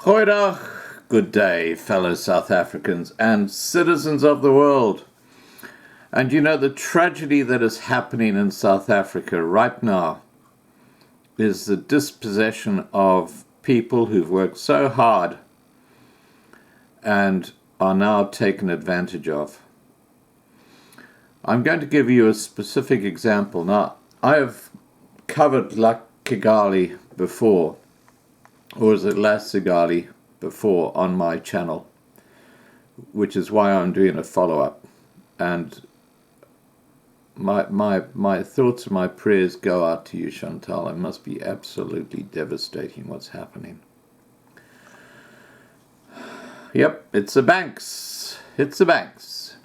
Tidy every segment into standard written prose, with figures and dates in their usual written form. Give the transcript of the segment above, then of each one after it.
Goeiedag, good day, fellow South Africans and citizens of the world. And you know, the tragedy that is happening in South Africa right now is the dispossession of people who've worked so hard and are now taken advantage of. I'm going to give you a specific example. Now, I have covered Cigale before, or is it last Cigale before, on my channel, which is why I'm doing a follow-up. And my thoughts and my prayers go out to you, Chantal. It must be absolutely devastating what's happening. Yep, it's the banks. It's the banks.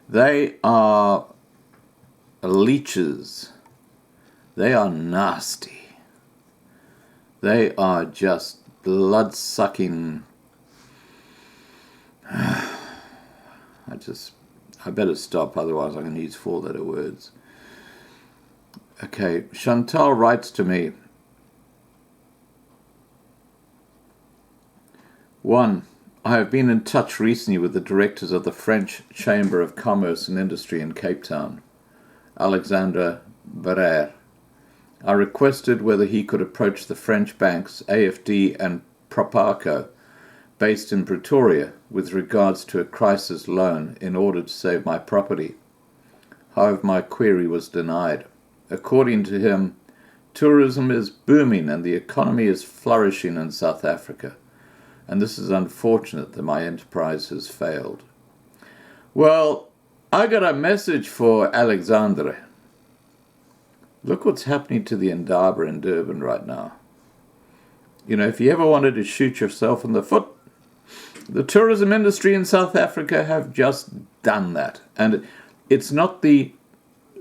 They are leeches. They are nasty. They are just blood-sucking. I better stop, otherwise I'm going to use four-letter words. Okay, Chantal writes to me. 1. I have been in touch recently with the directors of the French Chamber of Commerce and Industry in Cape Town, Alexandre Barrère. I requested whether he could approach the French banks AFD and Proparco, based in Pretoria, with regards to a crisis loan in order to save my property. However, my query was denied. According to him, tourism is booming and the economy is flourishing in South Africa, and this is unfortunate that my enterprise has failed. Well, I got a message for Alexandre. Look what's happening to the Indaba in Durban right now. You know, if you ever wanted to shoot yourself in the foot, the tourism industry in South Africa have just done that. And it's not the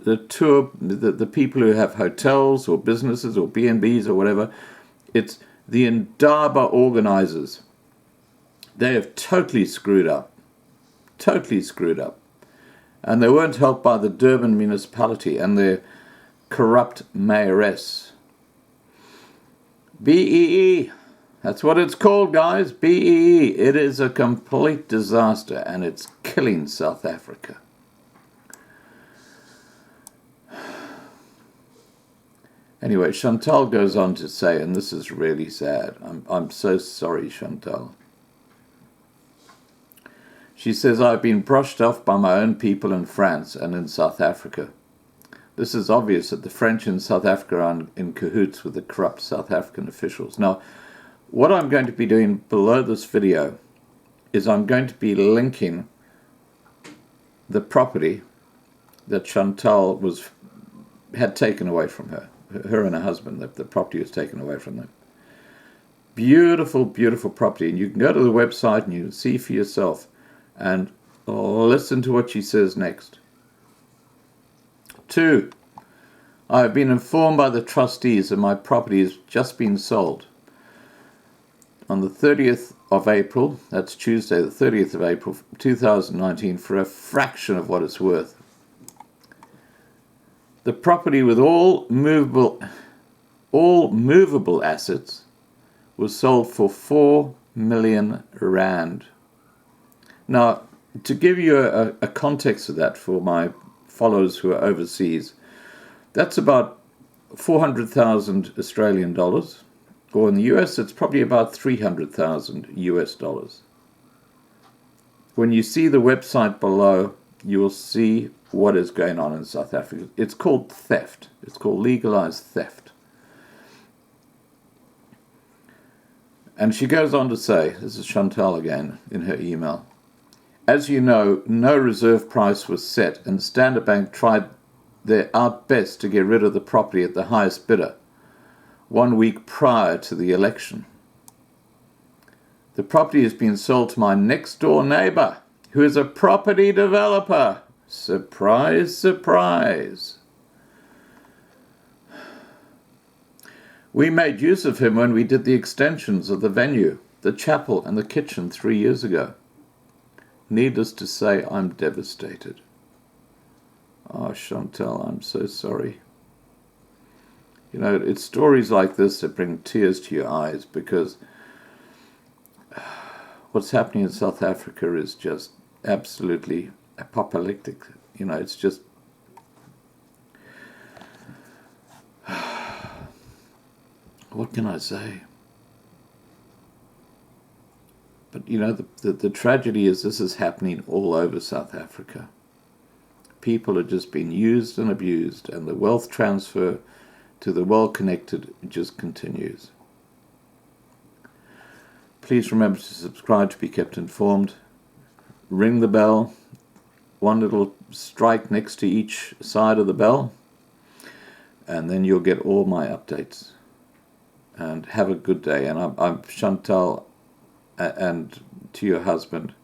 people who have hotels or businesses or B&Bs or whatever. It's the Indaba organizers. They have totally screwed up. Totally screwed up. And they weren't helped by the Durban municipality and their corrupt mayoress. BEE. That's what it's called, guys. BEE. It is a complete disaster, and it's killing South Africa. Anyway, Chantal goes on to say, and this is really sad. I'm so sorry, Chantal. She says, I've been brushed off by my own people in France and in South Africa. This is obvious that the French in South Africa are in cahoots with the corrupt South African officials. Now, what I'm going to be doing below this video is I'm going to be linking the property that Chantal had taken away from her. Her and her husband, the property was taken away from them. Beautiful, beautiful property. And you can go to the website and you can see for yourself and listen to what she says next. 2. I have been informed by the trustees that my property has just been sold. On the 30th of April, that's Tuesday, the 30th of April, 2019, for a fraction of what it's worth. The property with all movable assets was sold for 4 million rand. Now, to give you a context of that for my followers who are overseas, that's about 400,000 Australian dollars, or in the US it's probably about 300,000 US dollars. When you see the website below, you will see what is going on in South Africa. It's called theft. It's called legalized theft. And she goes on to say, this is Chantal again in her email, as you know, no reserve price was set, and Standard Bank tried their best to get rid of the property at the highest bidder 1 week prior to the election. The property has been sold to my next door neighbor, who is a property developer. Surprise, surprise. We made use of him when we did the extensions of the venue, the chapel and the kitchen 3 years ago. Needless to say, I'm devastated. Oh, Chantal, I'm so sorry. You know, it's stories like this that bring tears to your eyes, because what's happening in South Africa is just absolutely apocalyptic. You know, it's just... what can I say? But, you know, the tragedy is this is happening all over South Africa. People are just being used and abused, and the wealth transfer to the well-connected just continues. Please remember to subscribe to be kept informed. Ring the bell, one little strike next to each side of the bell, and then you'll get all my updates. And have a good day. And I'm Chantal, and to your husband,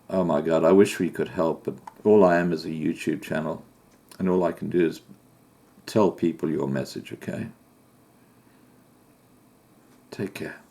oh my God, I wish we could help, but all I am is a YouTube channel, and all I can do is tell people your message, okay? Take care.